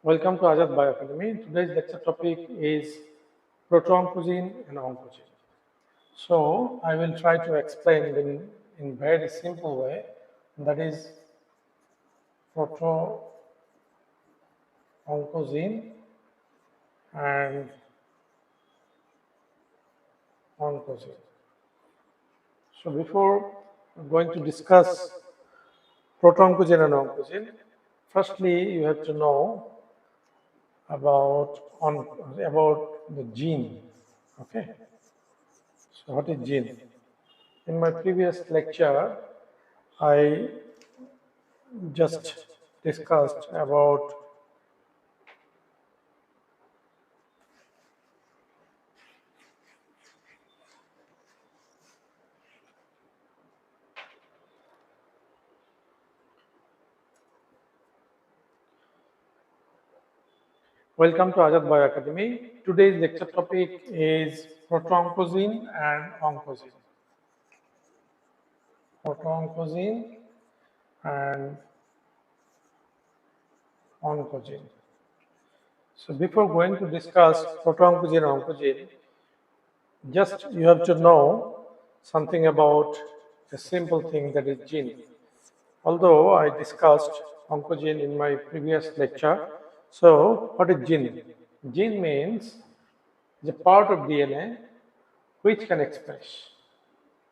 Welcome to Ajat Bioacademy. Today's lecture topic is PROTOONCOGENE and ONCOGENE. So I will try to explain in very simple way, that is PROTOONCOGENE and ONCOGENE. So before going to discuss PROTOONCOGENE and ONCOGENE, firstly you have to know about the gene. Okay, so what is gene? In my previous lecture I just discussed about Welcome to Ajat Bioacademy. Today's lecture topic is PROTOONCOGENE and ONCOGENE. PROTOONCOGENE and ONCOGENE. So before going to discuss PROTOONCOGENE and ONCOGENE, just you have to know something about a simple thing, that is gene. Although I discussed oncogene in my previous lecture, so what is gene? Gene means the part of DNA which can express.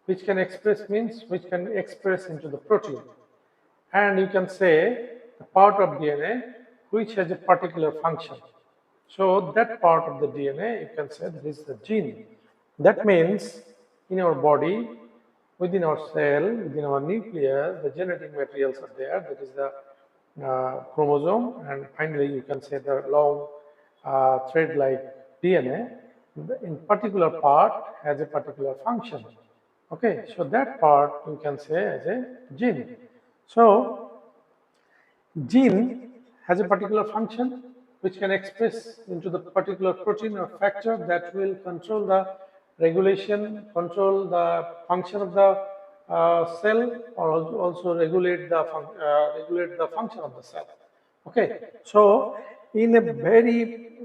Which can express means which can express into the protein. And you can say the part of DNA which has a particular function. So that part of the DNA, you can say that is the gene. That means in our body, within our cell, within our nucleus, the genetic materials are there. That is the chromosome, and finally you can say the long thread-like DNA. In particular part has a particular function. Okay, so that part you can say as a gene. So gene has a particular function which can express into the particular protein or factor that will control the regulation, control the function of the cell, or also regulate the function of the cell. Okay, so in a very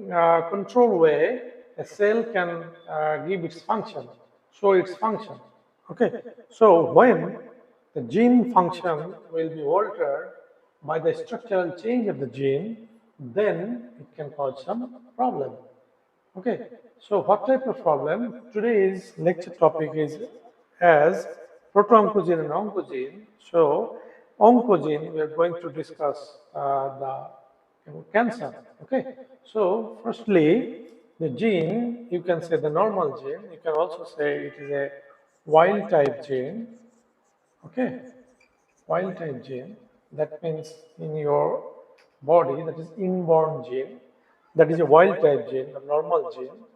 controlled way, a cell can give its function, show its function. Okay, so when the gene function will be altered by the structural change of the gene, then it can cause some problem. Okay, so what type of problem? Today's lecture topic is as PROTOONCOGENE and ONCOGENE. So oncogene, we are going to discuss the cancer. Okay, so firstly, the gene, you can say the normal gene, you can also say it is a wild type gene. Okay, wild type gene, that means in your body, that is inborn gene, that is a wild type gene, a normal gene,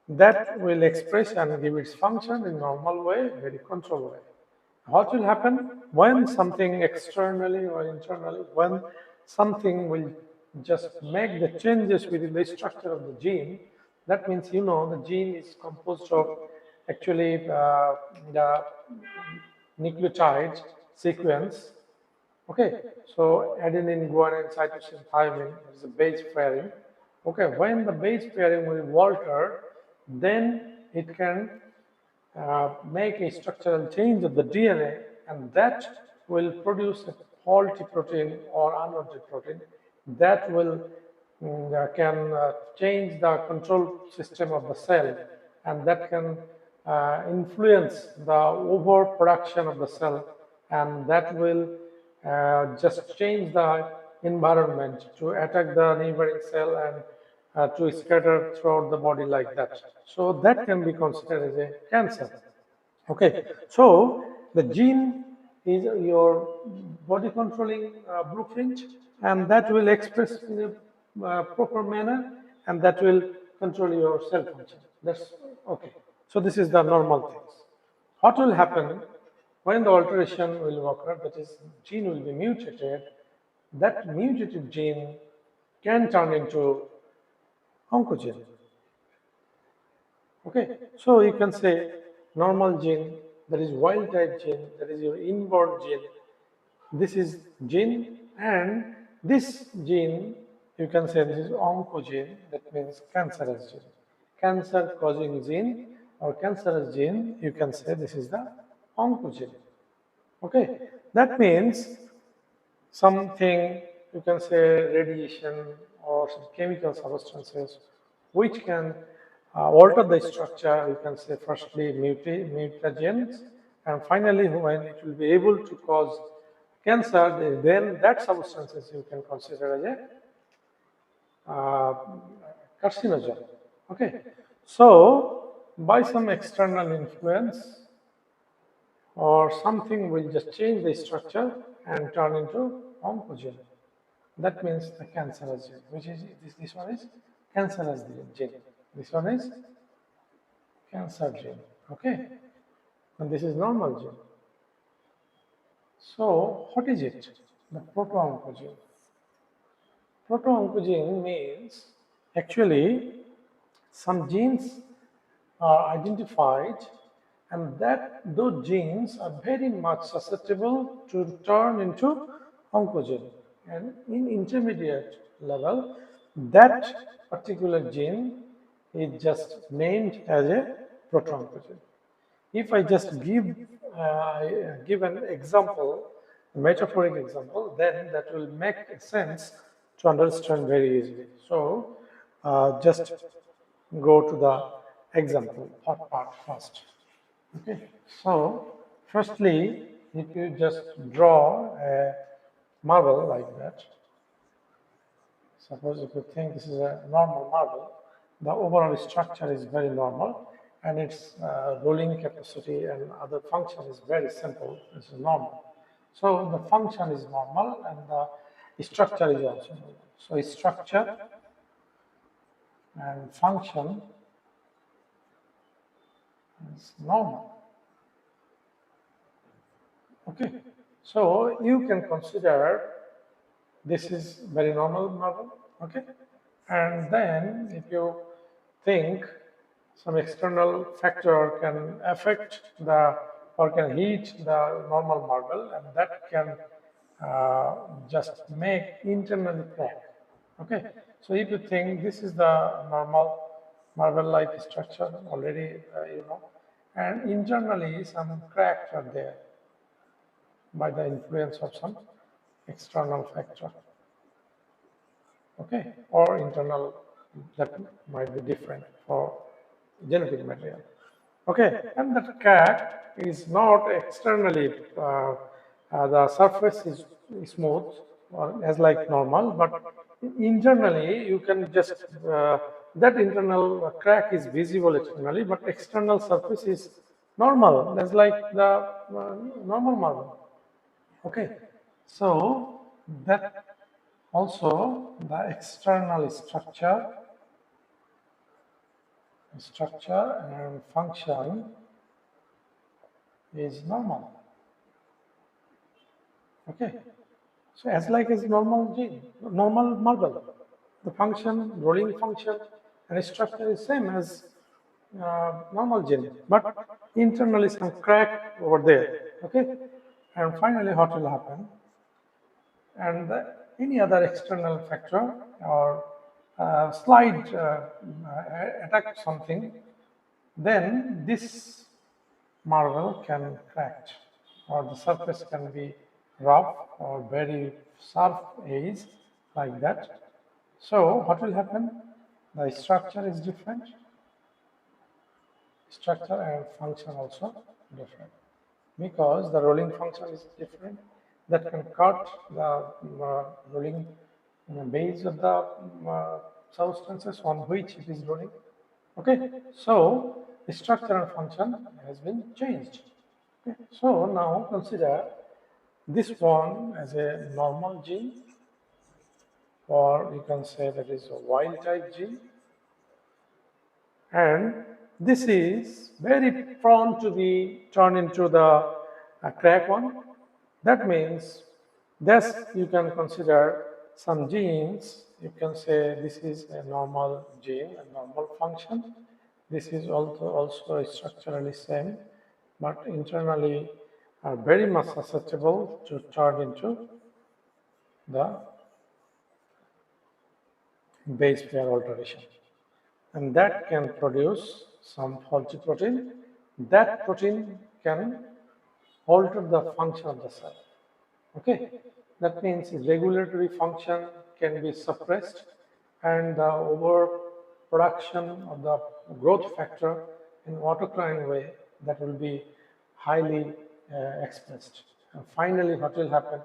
that will express and give its function in normal way, very controlled way. What will happen when something externally or internally, when something will just make the changes within the structure of the gene? That means, you know, the gene is composed of actually the nucleotide sequence. Okay, so adenine, guanine, cytosine, thymine is a base pairing. Okay, when the base pairing will be altered, then it can make a structural change of the DNA, and that will produce a faulty protein or unwanted protein that will can change the control system of the cell, and that can influence the overproduction of the cell, and that will just change the environment to attack the neighboring cell and to scatter throughout the body like that. So that can be considered as a cancer. Okay, so the gene is your body controlling blueprint, and that will express in a proper manner, and that will control your cell function. That's okay. So this is the normal things. What will happen when the alteration will occur, that is, gene will be mutated, that mutated gene can turn into oncogene. Okay, so you can say normal gene, that is wild type gene, that is your inborn gene. This is gene, and this gene you can say this is oncogene, that means cancerous gene. Cancer causing gene or cancerous gene, you can say this is the oncogene. Okay, that means something, you can say radiation or some chemical substances which can alter the structure, you can say firstly mutagens, and finally when it will be able to cause cancer, then that substances you can consider as a carcinogen. Okay, so by some external influence or something will just change the structure and turn into oncogene. That means the cancerous gene, which is this one is cancerous gene. This one is cancer gene. Okay, and this is normal gene. So what is it? The proto-oncogene. Proto-oncogene means actually some genes are identified and that those genes are very much susceptible to turn into oncogene. And in intermediate level, that particular gene is just named as a proto-oncogene. If I just give an example, a metaphoric example, then that will make sense to understand very easily. So just go to the example part first. Okay. So firstly, if you just draw a marble like that, suppose if you think this is a normal marble, the overall structure is very normal and its rolling capacity and other function is very simple. This is normal. So the function is normal and the structure is also normal. So structure and function is normal. Okay. So you can consider this is very normal marble. Okay. And then if you think some external factor can affect the or can heat the normal marble and that can just make internally crack. Okay, so if you think this is the normal marble-like structure already, you know, and internally some cracks are there by the influence of some external factor. Okay, or internal, that might be different for genetic material. Okay, and that crack is not externally, the surface is smooth or as like normal, but internally you can just, that internal crack is visible externally, but external surface is normal, as like the normal marble. Okay, so that also the external structure and function is normal. Okay, so as like as normal gene, normal marble, the function, rolling function, and structure is same as normal gene, but internally some crack over there. Okay, and finally, what will happen? And any other external factor or slide attack something, then this marble can crack or the surface can be rough or very sharp edge like that. So what will happen? The structure is different, structure and function also different, because the rolling function is different, that can cut the rolling base of the substances on which it is rolling. Okay, so the structure and function has been changed. Okay. So now consider this one as a normal gene, or you can say that is a wild type gene, and this is very prone to be turned into the crack one. That means thus you can consider some genes, you can say this is a normal gene, a normal function. This is also structurally same, but internally are very much susceptible to turn into the base pair alteration, and that can produce some faulty protein. That protein can alter the function of the cell. Okay, that means regulatory function can be suppressed, and the overproduction of the growth factor in autocrine way that will be highly expressed. And finally, what will happen?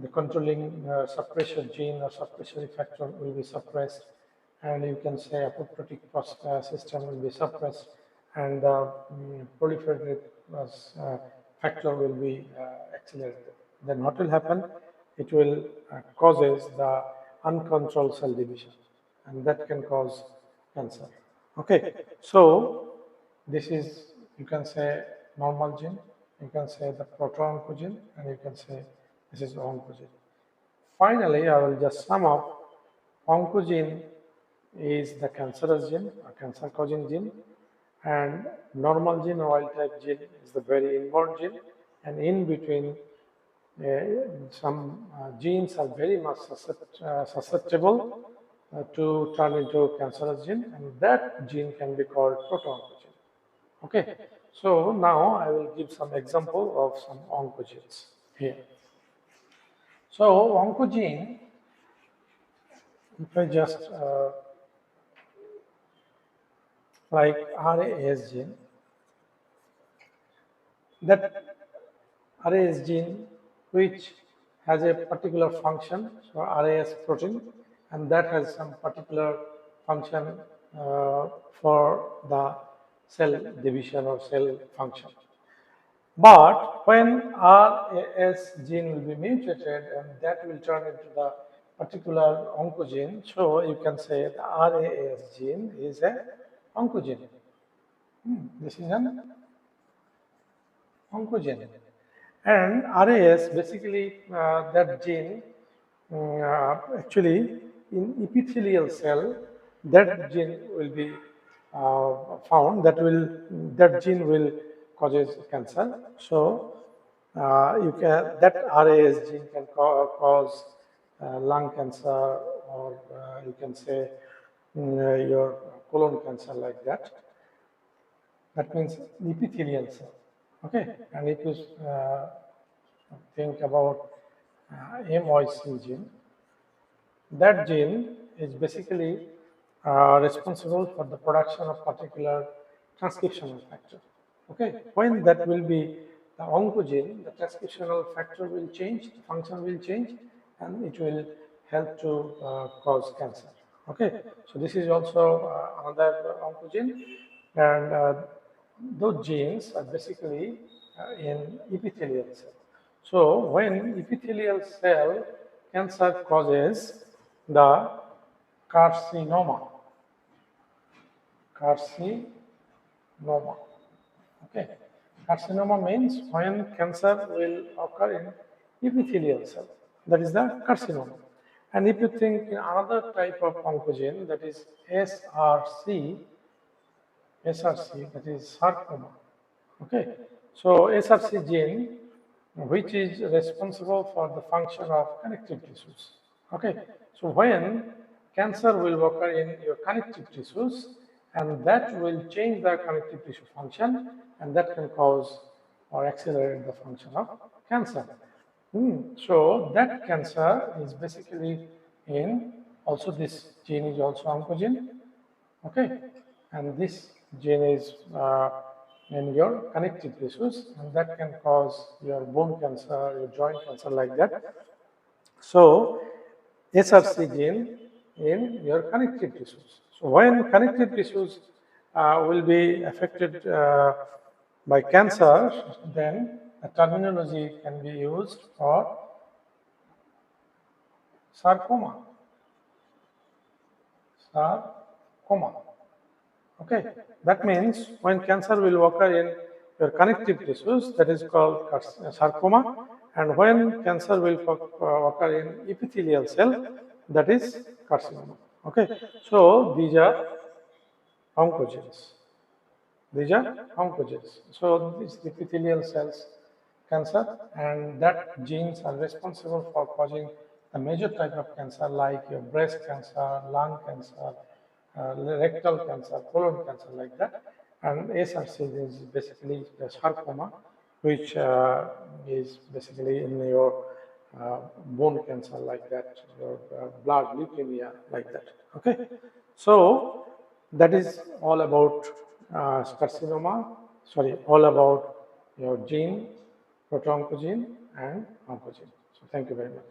The controlling suppressor gene or suppressory factor will be suppressed, and you can say apoptotic system will be suppressed, and the proliferative factor will be accelerated. Then what will happen? It will causes the uncontrolled cell division, and that can cause cancer. Okay, so this is, you can say, normal gene, you can say the proto-oncogene, and you can say this is oncogene. Finally, I will just sum up. Oncogene is the cancerous gene, a cancer-causing gene, and normal gene or wild-type gene is the very inborn gene, and in between, some genes are very much susceptible to turn into cancerous gene, and that gene can be called proto-oncogene. Okay, so now I will give some example of some oncogenes here. So oncogene, if I just like RAS gene, that RAS gene which has a particular function, so RAS protein, and that has some particular function for the cell division or cell function. But when RAS gene will be mutated, and that will turn into the particular oncogene, so you can say the RAS gene is a oncogene. This is an oncogene. And RAS basically that gene actually in epithelial cell, that gene will be found, that gene will causes cancer. So you can, that RAS gene can cause lung cancer, or you can say your colon cancer, like that. That means epithelial cell. Okay, and if you think about MYC gene, that gene is basically responsible for the production of particular transcriptional factor. Okay, when that will be the oncogene, the transcriptional factor will change, the function will change, and it will help to cause cancer. Okay, so this is also another oncogene, and those genes are basically in epithelial cell. So when epithelial cell cancer causes the carcinoma. Carcinoma. Okay. Carcinoma means when cancer will occur in epithelial cell. That is the carcinoma. And if you think in another type of oncogene, that is SRC, that is sarcoma. Okay. So SRC gene, which is responsible for the function of connective tissues. Okay. So when cancer will occur in your connective tissues, and that will change the connective tissue function, and that can cause or accelerate the function of cancer. So that cancer is basically in, also this gene is also oncogene. Okay, and this gene is in your connective tissues, and that can cause your bone cancer, your joint cancer, like that. So SRC gene in your connective tissues. So when connective tissues will be affected by cancer, then a terminology can be used for sarcoma. Sarcoma. Okay, that means when cancer will occur in your connective tissues, that is called sarcoma, and when cancer will occur in epithelial cell, that is carcinoma. Okay, so these are oncogenes. These are oncogenes. So these epithelial cells cancer, and that genes are responsible for causing the the major type of cancer like your breast cancer, lung cancer, rectal cancer, colon cancer, like that. And SRC is basically the sarcoma, which is basically in your bone cancer, like that, your blood leukemia, like that. Okay, so that is all about carcinoma. Sorry, all about your gene, proto-oncogene and oncogene. So thank you very much.